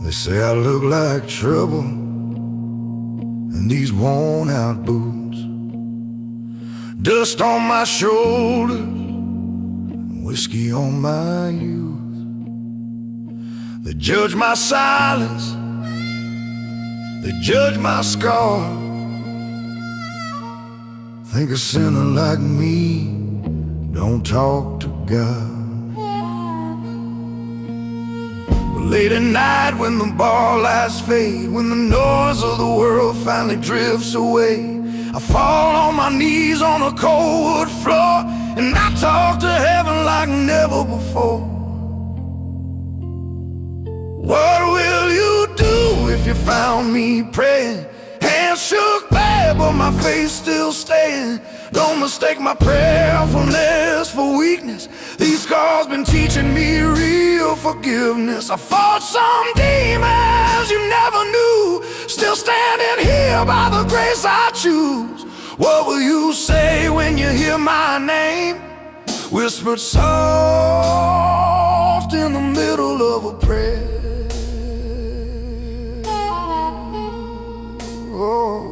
They say I look like trouble in these worn-out boots, dust on my shoulders, whiskey on my youth. They judge my silence, they judge my scars. Think a sinner like me don't talk to God. Late at night when the bar lights fade, when the noise of the world finally drifts away, I fall on my knees on a cold wood floor, and I talk to heaven like never before. What will you do if you found me praying? Hands shook bad, but my face still staying. Don't mistake my prayerfulness for weakness. These scars been teaching me real forgiveness. I fought some demons you never knew, still standing here by the grace I choose. What will you say when you hear my name, whispered soft in the middle of a prayer? Oh.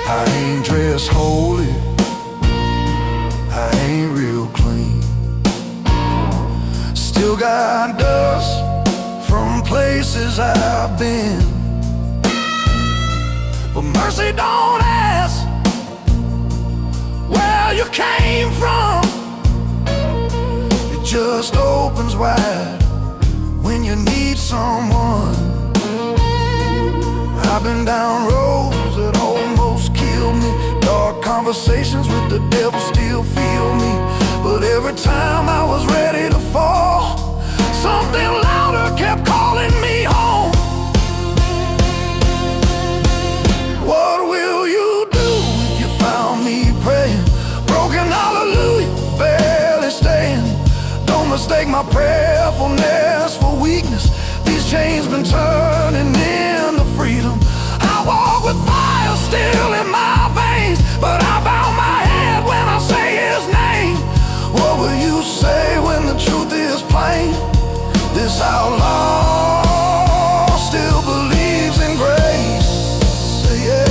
I ain't dressed holy, I ain't real clean, still got dust from places I've been. But mercy don't ask where you came from, it just opens wide when you need someone. I've been down roads that almost killed me, dark conversations with the devil still feel me. But every time I was ready to fall, something louder kept calling me home. What will you do if you found me praying? Broken hallelujah, barely staying. Don't mistake my prayerfulness for weakness. These chains been turning into freedom. I walk with fire still in my veins, but I bow my head when I say his name. What will you say when the truth is plain? This outlaw still believes in grace. Yeah.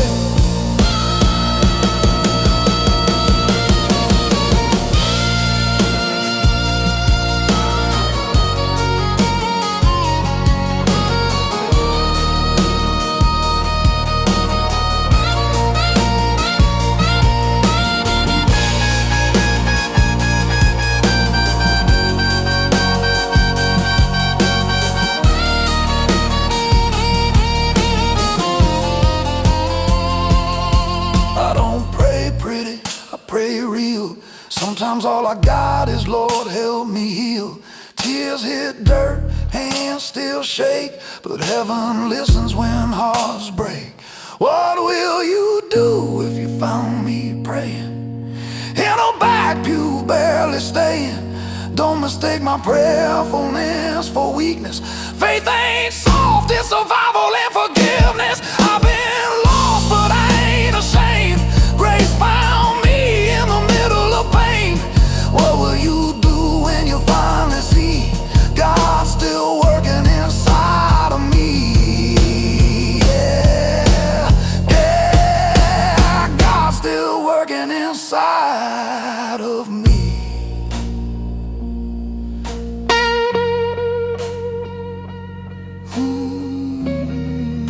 Pray real. Sometimes all I got is Lord help me heal. Tears hit dirt, hands still shake, but heaven listens when hearts break. What will you do if you found me praying? In a back pew, barely staying. Don't mistake my prayerfulness for weakness. Faith ain't soft, it's survival and forgiveness. I've been lost, but I ain't ashamed. Grace found me in the middle of pain. What will you do when you finally see God still working inside of me? Yeah, yeah, God's still working inside of me. Ooh.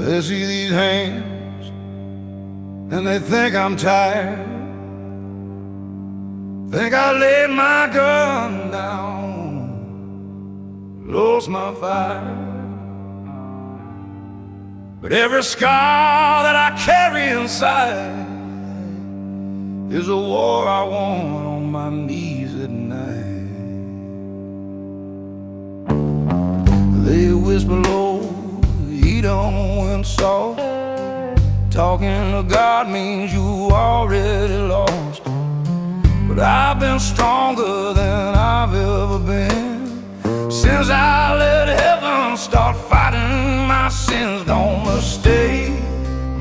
They see these hands and they think I'm tired. Think I laid my gun down, lost my fire. But every scar that I carry inside is a war I won on my knees at night. They whisper low, he don't win soft. Talking to God means you already lost. But I've been stronger than I've ever been since I let heaven start fighting my sins. Don't mistake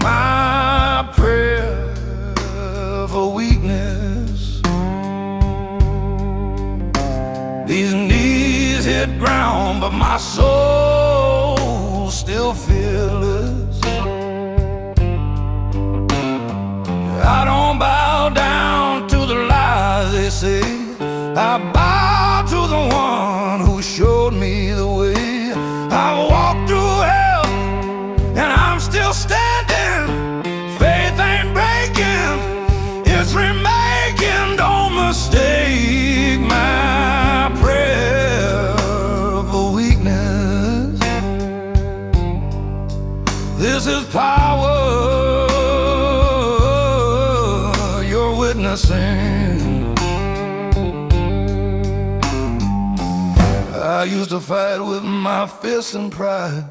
my prayer for weakness. These knees hit ground, but my soul's still fearless. I don't bow down to the lies they say. I bow to the one who showed me the way. I walked through hell and I'm still standing. Faith ain't breaking, it's remaking. Don't mistake my prayer for weakness. This is power you're witnessing. I used to fight with my fists and pride.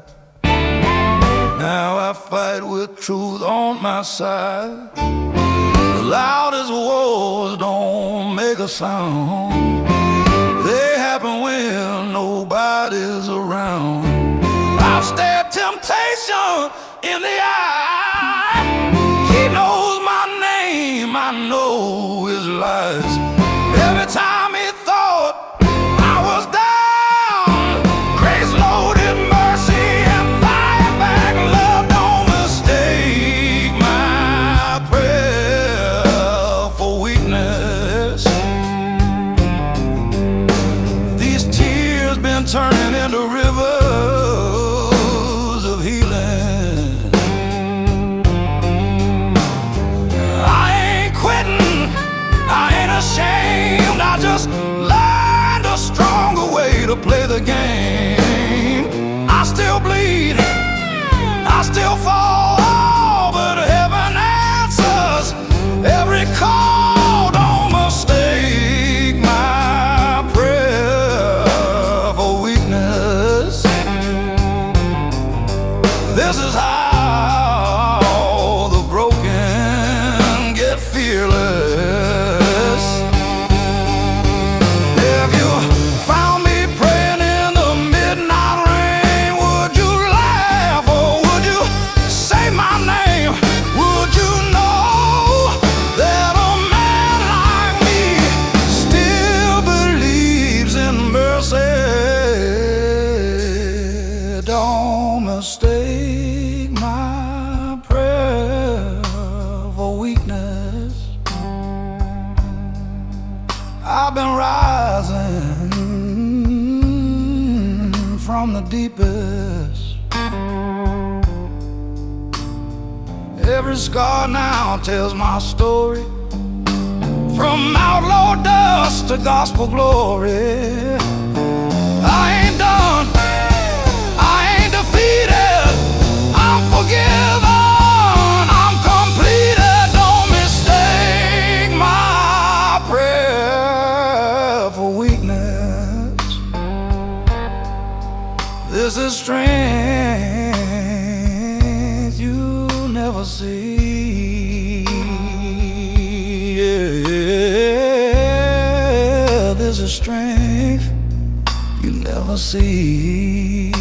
Now I fight with truth on my side. The loudest wars don't make a sound. They happen when nobody's around. I've stared temptation in the eye. He knows my name, I know his lies. Every time he thought I was down, grace loaded mercy and fire back love. Don't mistake my prayer for weakness. These tears been turning into rivers of healing. I ain't quitting, I ain't ashamed. I just learned a stronger way to play the game. I still bleed, I still fall, but heaven answers every call. Don't mistake my prayer for weakness. This is how the broken get fearless. If you found me praying in the midnight rain, would you laugh or would you say my name? Would you know that a man like me still believes in mercy? Don't mistake my prayer for weakness. I've been rising from the deepest. Every scar now tells my story, from outlaw dust to gospel glory. I ain't done, I ain't defeated, I'm forgiven, I'm completed. Don't mistake my prayer for weakness. This is strength you never see. Yeah, this is strength you never see.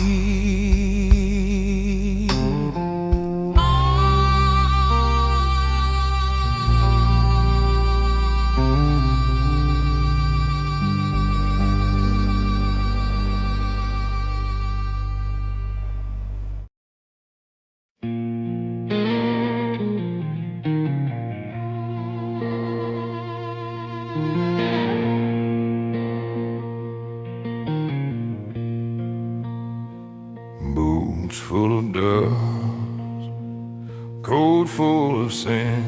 of sin.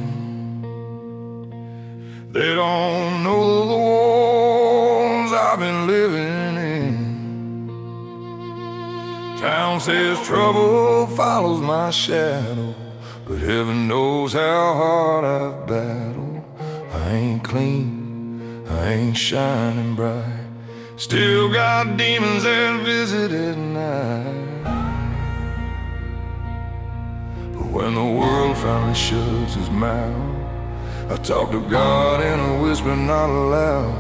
They don't know the woes I've been living in. Town says trouble follows my shadow, but heaven knows how hard I've battled. I ain't clean, I ain't shining bright, still got demons that visit at night. But when the world finally shuts its mouth, I talk to God in a whisper, not aloud.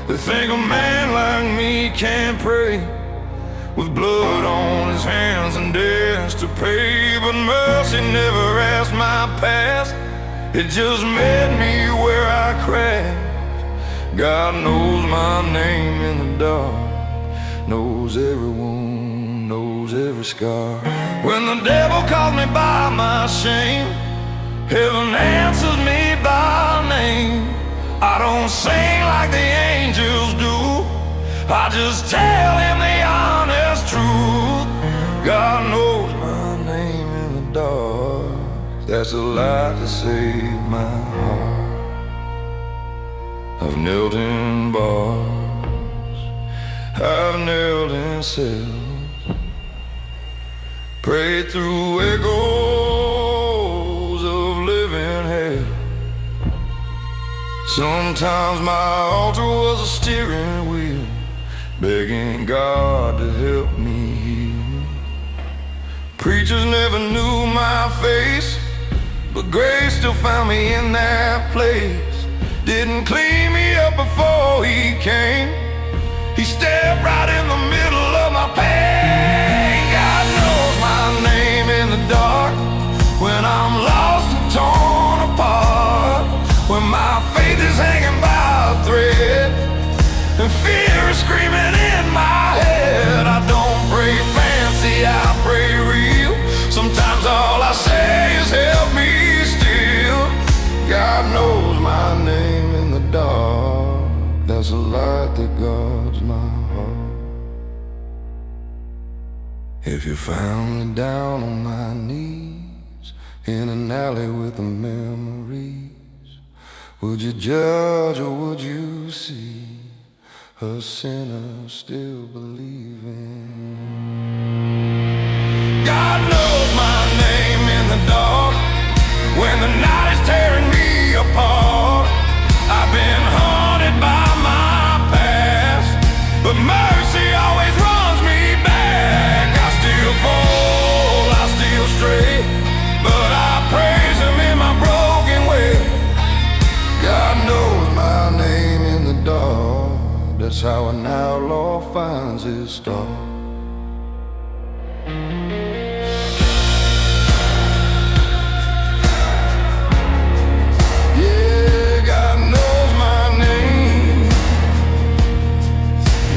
They think a man like me can't pray, with blood on his hands and debts to pay. But mercy never asked my past, it just met me where I crashed. God knows my name in the dark, knows every wound, knows every scar. When the devil calls me by my shame, heaven answers me by name. I don't sing like the angels do, I just tell him the honest truth. God knows my name in the dark, that's a lie to save my heart. I've knelt in bars, I've knelt in cells, prayed through echoes of living hell. Sometimes my altar was a steering wheel, begging God to help me heal. Preachers never knew my face, but grace still found me in that place. Didn't clean me up before he came, he stepped right in the middle of my pain. God knows my name in the dark, when I'm lost and torn apart, when my faith is hanging by a thread and fear is screaming in my head. I don't pray fancy, I pray real. Sometimes all I say is help me still. God knows my name in the dark, that's a light that guards my heart. If you found me down on my knees in an alley with the memories, would you judge or would you see a sinner still believing? God knows my name in the dark, when the night is tearing me apart. I've been haunted by my past, but mercy always runs me back. I still fall, I still stray, but I praise him in my broken way. God knows my name in the dark, that's how an outlaw finds his star. Yeah, God knows my name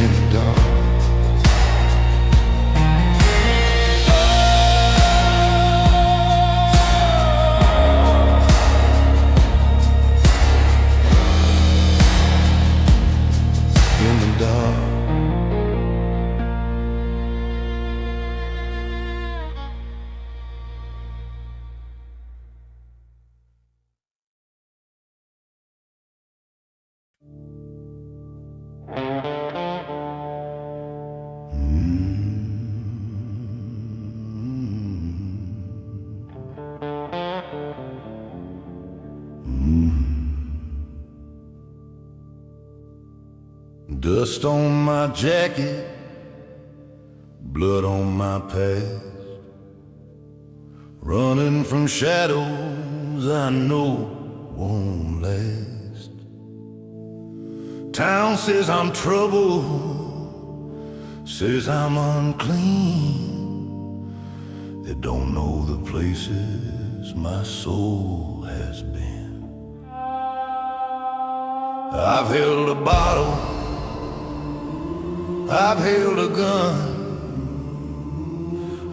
in the dark. In the dark. Dust on my jacket, blood on my past, running from shadows I know won't last. Town says I'm trouble, says I'm unclean. They don't know the places my soul has been. I've held a bottle, I've held a gun,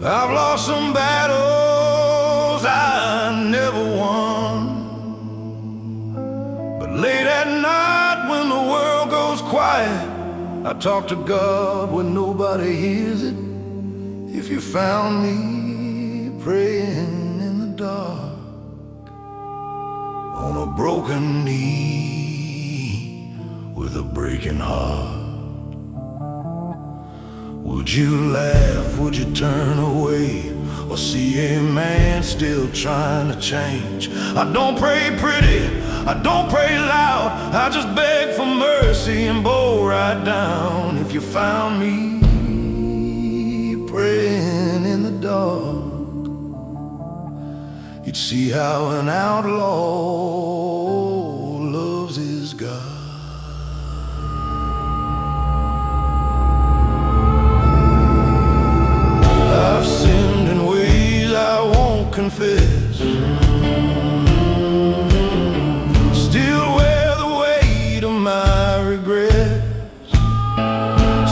I've lost some battles I never won. But late at night when the world goes quiet, I talk to God when nobody hears it. If you found me praying in the dark, on a broken knee with a breaking heart? Would you laugh, would you turn away, or see a man still trying to change? I don't pray pretty, I don't pray loud, I just beg for mercy and bow right down. If you found me praying in the dark, you'd see how an outlaw loves his God. I've sinned in ways I won't confess, still wear the weight of my regrets.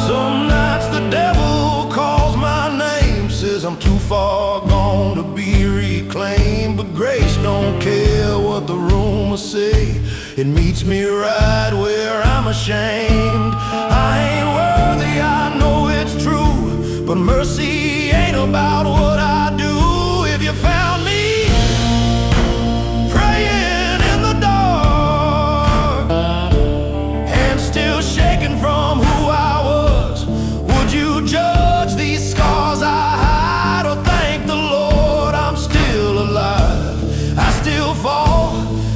Some nights the devil calls my name, says I'm too far gone to be reclaimed. But grace don't care what the rumors say, it meets me right where I'm ashamed. I ain't worthy, I know it's true, but mercy ain't about what I do. If you found me praying in the dark and still shaking from who I was, would you judge these scars I hide, or thank the Lord I'm still alive? I still fall,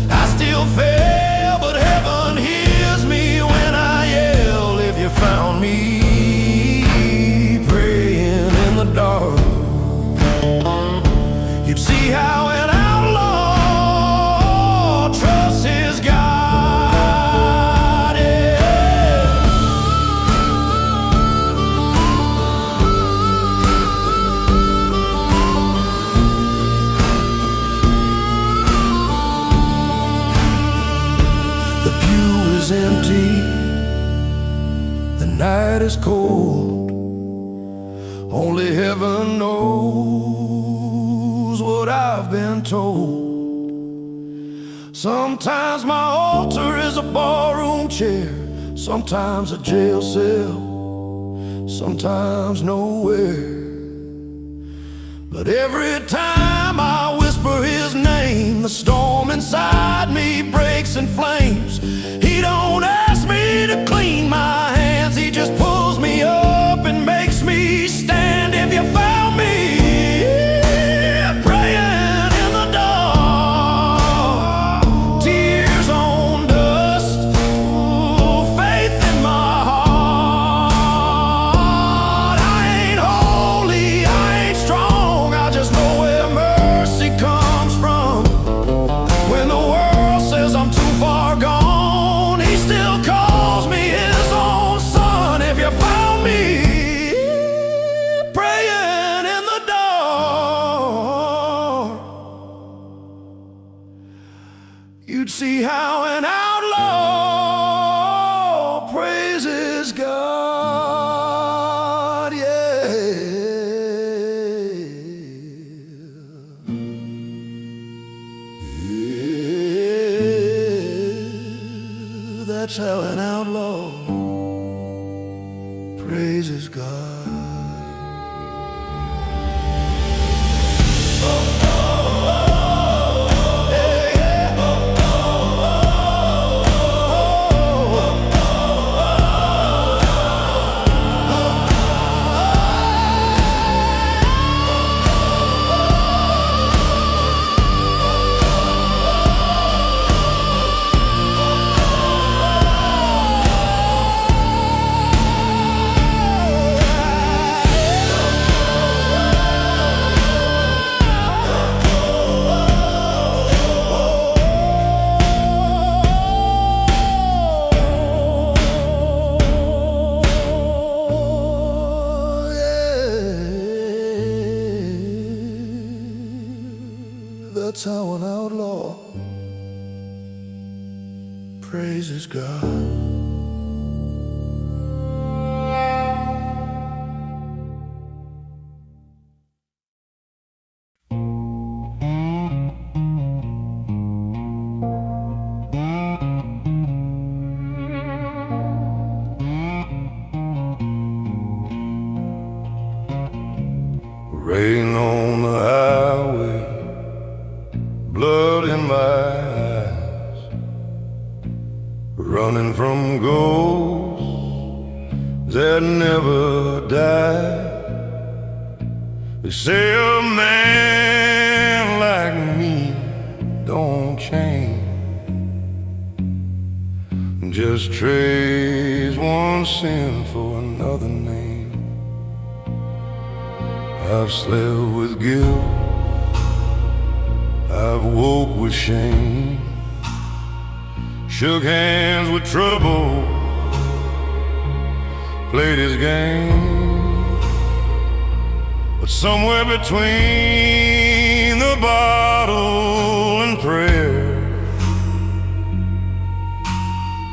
I still fail, but heaven hears me when I yell. If you found me dark, you'd see how an outlaw trusts his God. The pew is empty, the night is cold, only heaven knows what I've been told. Sometimes my altar is a barroom chair, sometimes a jail cell, sometimes nowhere. But every time I whisper his name, the storm inside me breaks in flames. He don't ask me to clean my hands, he just pulls me up and makes me stand. If you found me praying in the dark, tears on dust, faith in my heart. I ain't holy, I ain't strong, I just know where mercy comes from. When the world says I'm too far gone, he still calls me his own son. If you found me you'd see how an outlaw praises God, yeah. Yeah, that's how an outlaw praises God. That's how an outlaw praises God. Rain on the highway, blood in my eyes. running from ghosts that never die. They say a man like me don't change, just trades one sin for another name. I've slept with guilt, I've woke with shame, shook hands with trouble, played his game. But somewhere between the bottle and prayer,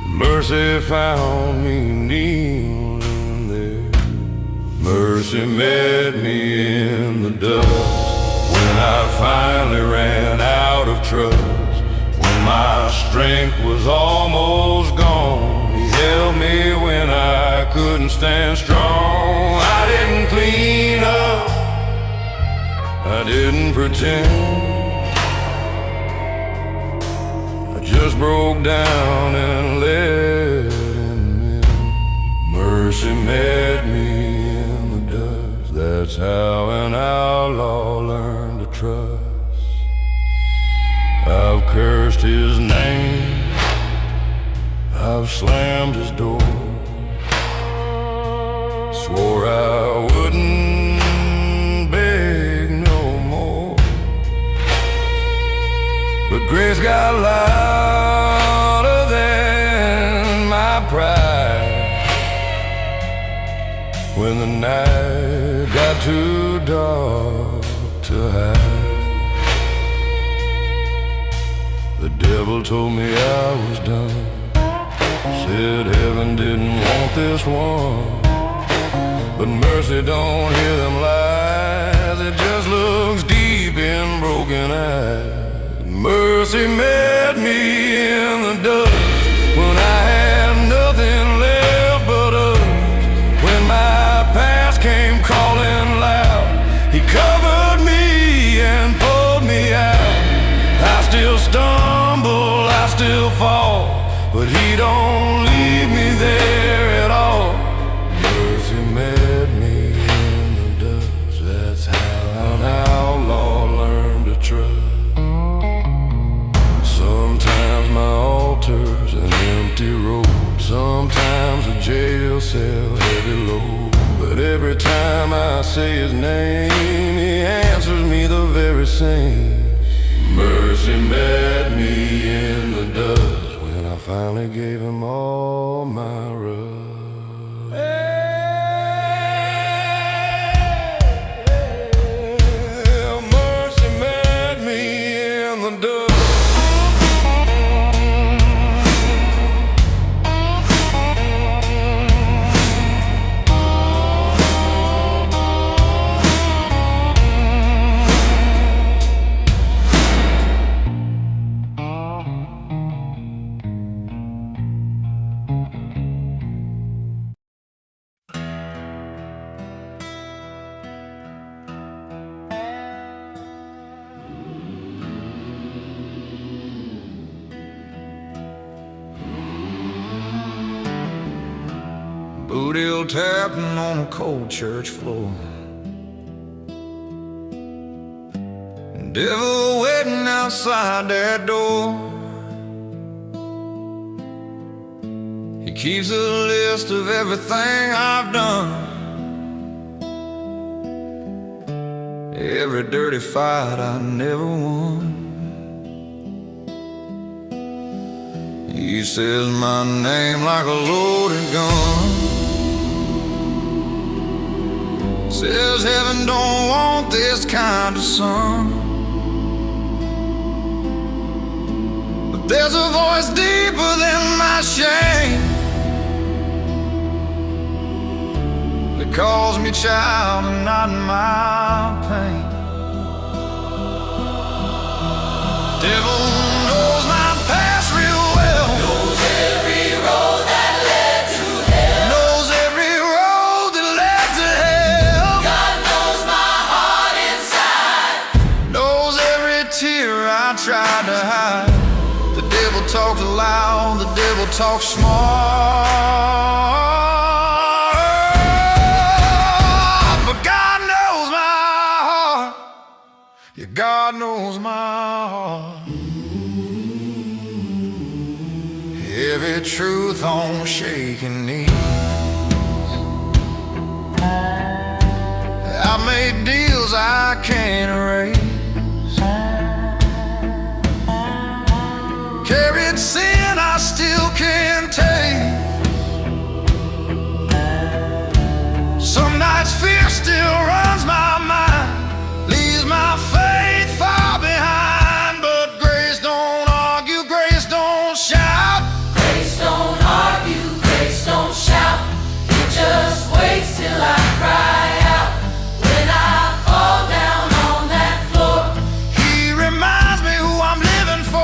mercy found me kneeling there. Mercy met me in the dust when I finally ran out of trust. When my strength was almost gone, he held me when I couldn't stand strong. I didn't clean up, I didn't pretend, I just broke down and let him in. Mercy met me in the dust. That's how an outlaw learned to trust. I've cursed his name, I've slammed his door, swore I wouldn't beg no more. But grace got louder than my pride when the night got too dark to hide. The devil told me I was done, said heaven didn't want this one. But mercy don't hear them lies, it just looks deep in broken eyes. Mercy met me in the dust when I had nothing left but us. When my past came calling loud, he covered me and pulled me out. I still stumble, I still fall, but he don't leave me there at all. Mercy met me in the dust. That's how an outlaw learned to trust. Sometimes my altar's an empty road, sometimes a jail cell heavy load. But every time I say his name, he answers me the very same. Mercy met me in the dust when I finally gave him all my rust. Mercy met me in the dust. Boot heel tapping on a cold church floor, devil waiting outside that door. He keeps a list of everything I've done, every dirty fight I never won. He says my name like a loaded gun, says heaven don't want this kind of son. But there's a voice deeper than my shame that calls me child and not my pain. Devil knows my past real well, knows every road that led to hell, knows every road that led to hell. God knows my heart inside, knows every tear I tried to hide. The devil talks loud know the devil talks smart, but God knows my heart. Yeah, God knows my heart. Heavy truth on shaking knees. I made deals I can't erase. Carried sin I still can't take. Some nights fear still runs my mind, leaves my faith far behind. But grace don't argue, grace don't shout. Grace don't argue, grace don't shout. It just waits till I cry out. When I fall down on that floor, He reminds me who I'm living for.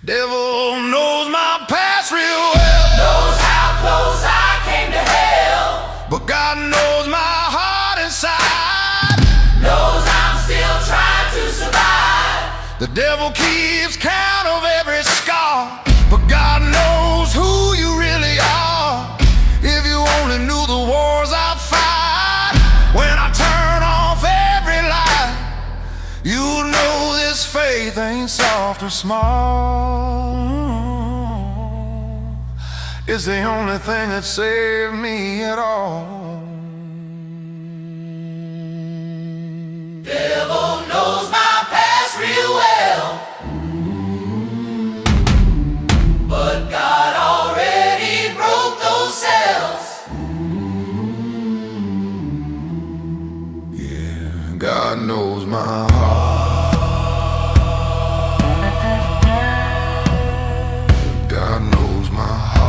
Devil knows my past real well, knows how close I came to hell, but God knows my heart inside. knows I'm still trying to survive. The devil keeps count of every scar, but God knows who you really are. If you only knew the wars I fight, when I turn off every light, you'll know this faith ain't soft or small. It's the only thing that saved me at all. Devil knows my past real well, but God already broke those cells. Yeah, God knows my heart. God knows my heart.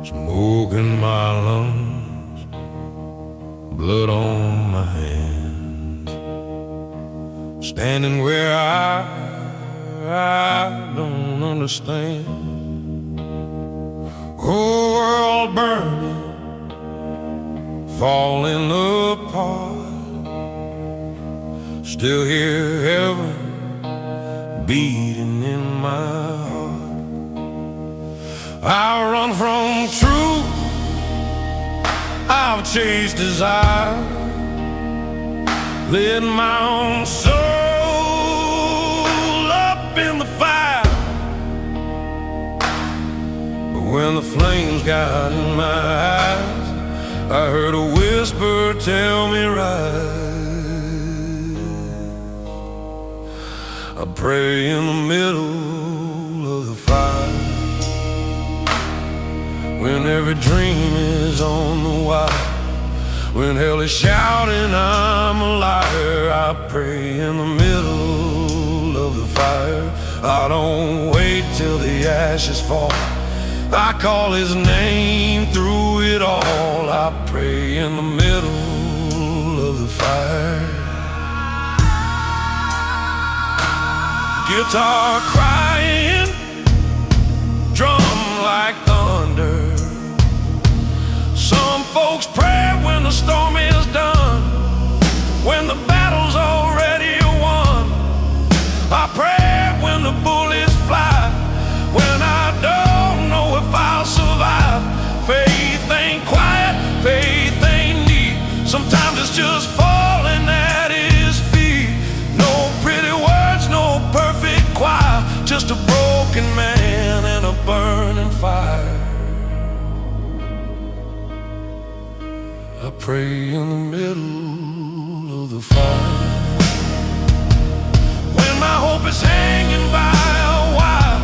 Smoke in my lungs, blood on my hands, standing where I don't understand. Whole world burning, falling apart, still hear heaven beating in my heart. I run from truth, I've chased desire, lit my own soul up in the fire. But when the flames got in my eyes, I heard a whisper tell me rise. I pray in the middle of the fire, when every dream is on the wire, when hell is shouting I'm a liar. I pray in the middle of the fire. I don't wait till the ashes fall, I call His name through it all. I pray in the middle of the fire. Guitar crying, drum like thunder. Some folks pray when the storm is done, when the battle's already won. I pray when the bullets fly, when I don't know if I'll survive. Faith ain't quiet, faith ain't neat. Sometimes it's just falling at His feet. No pretty words, no perfect choir, just a broken man and a burning fire. I pray in the middle of the fire, when my hope is hanging by a wire,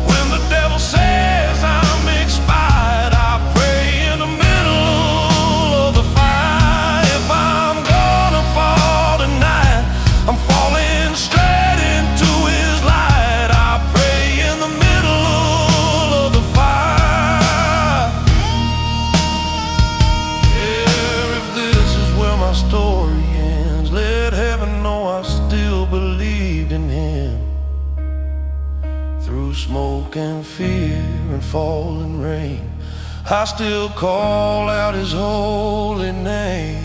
when the devil says I'm expired. I pray in the middle of the fire. If I'm gonna fall tonight, I'm falling straight into His light. I pray in the middle of the fire. Yeah. smoke and fear and falling rain, I still call out His holy name.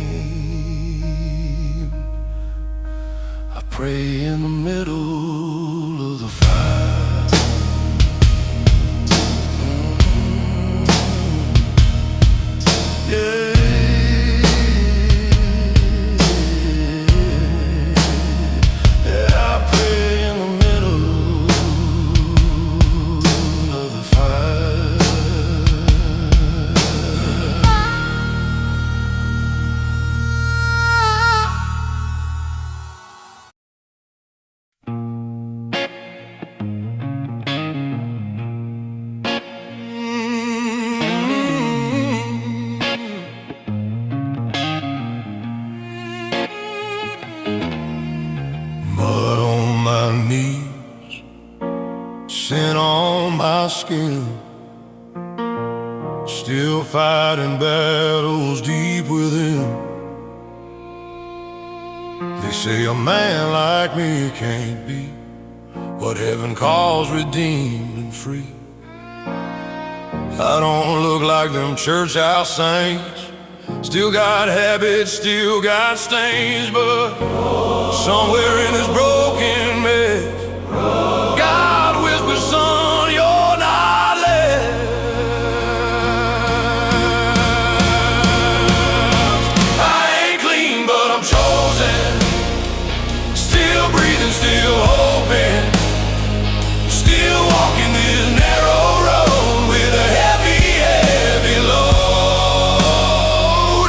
I pray in the middle of the fire. Yeah. Mud on my knees, sin on my skin, still fighting battles deep within. They say a man like me can't be what heaven calls redeemed and free. I don't look like them church house saints, still got habits, still got stains, but somewhere in this broken mess, God whispers, son, you're not left. I ain't clean, but I'm chosen, still breathing, still hoping, still walking this narrow road with a heavy, heavy load.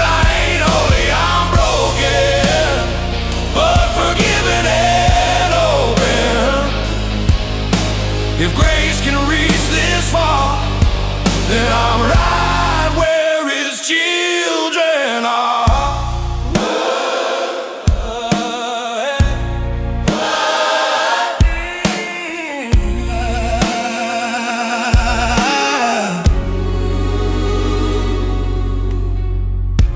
I ain't holy, I'm broken, but forgiven and open. If grace can reach this far, then I'm right where His children are.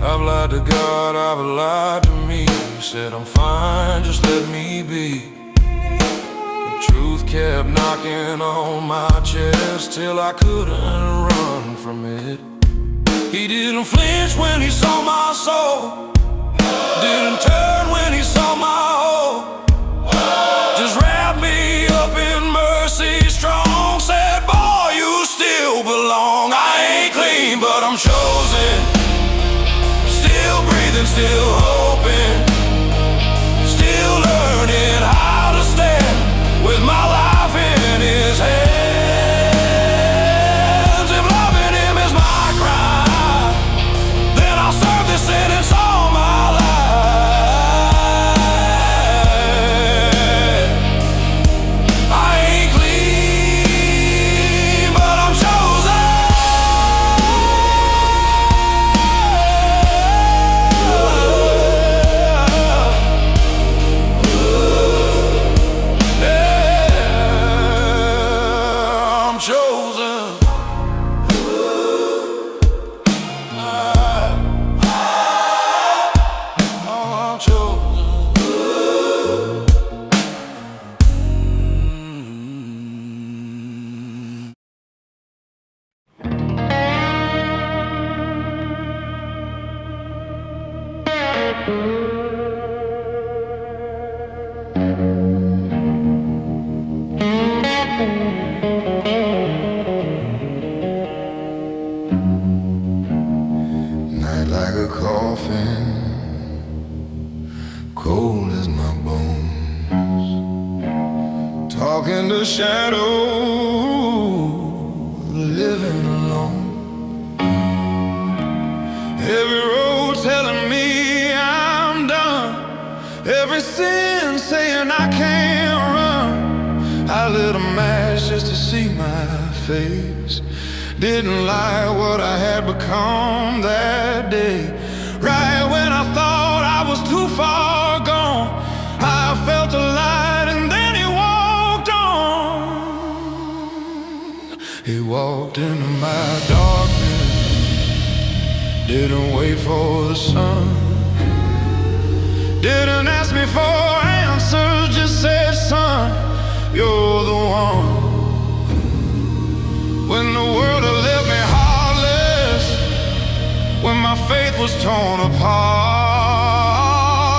I've lied to God, I've lied to me. Said I'm fine, just let me be. The truth kept knocking on my chest till I couldn't run from it. He didn't flinch when He saw my soul, didn't turn when He saw my hope. Just wrapped me up in mercy strong, said, boy, you still belong. I ain't clean, but I'm chosen, still breathing, still hoping, still learning how to stand with my life in His hands. If loving Him is my crime, then I'll serve this sentence all my life. I ain't clean, but I'm chosen. Yeah, I'm chosen. I'm chosen. Night like a coffin, cold as my bones, talking to shadows, living alone. Every road telling me I'm done, every sin saying I can't run. I lit a match just to see my face, didn't like what I had become that day. Right when I thought I was too far gone, I felt a light and then He walked on. He walked into my darkness, didn't wait for the sun, didn't ask me for answers, just said, son, you're the one. faith was torn apart.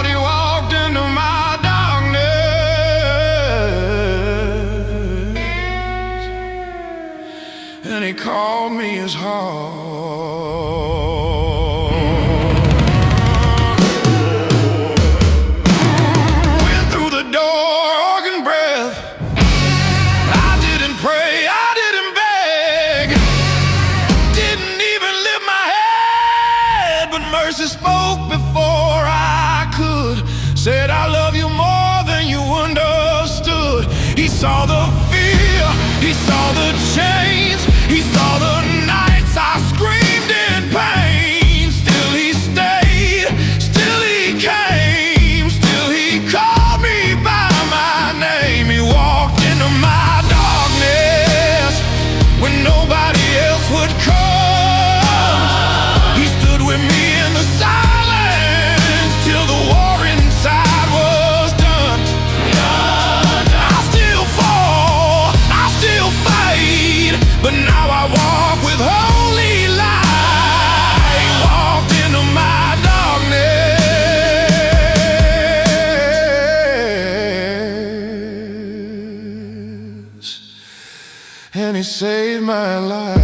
He walked into my darkness, and he called me his heart. Went through the door, organ breath. I didn't pray, I didn't beg, didn't even lift my head, but mercy spoke before I could. Said, I love you more than you understood. He saw the fear, he saw the chains, he saw the nights I screamed in pain. Still he stayed, still he came, still he called me by my name. He walked into my darkness when nobody else would come. He stood with me in the silence till the war inside was done. I still fall, I still fade, but now I walk with holy light. He walked into my darkness, and he saved my life.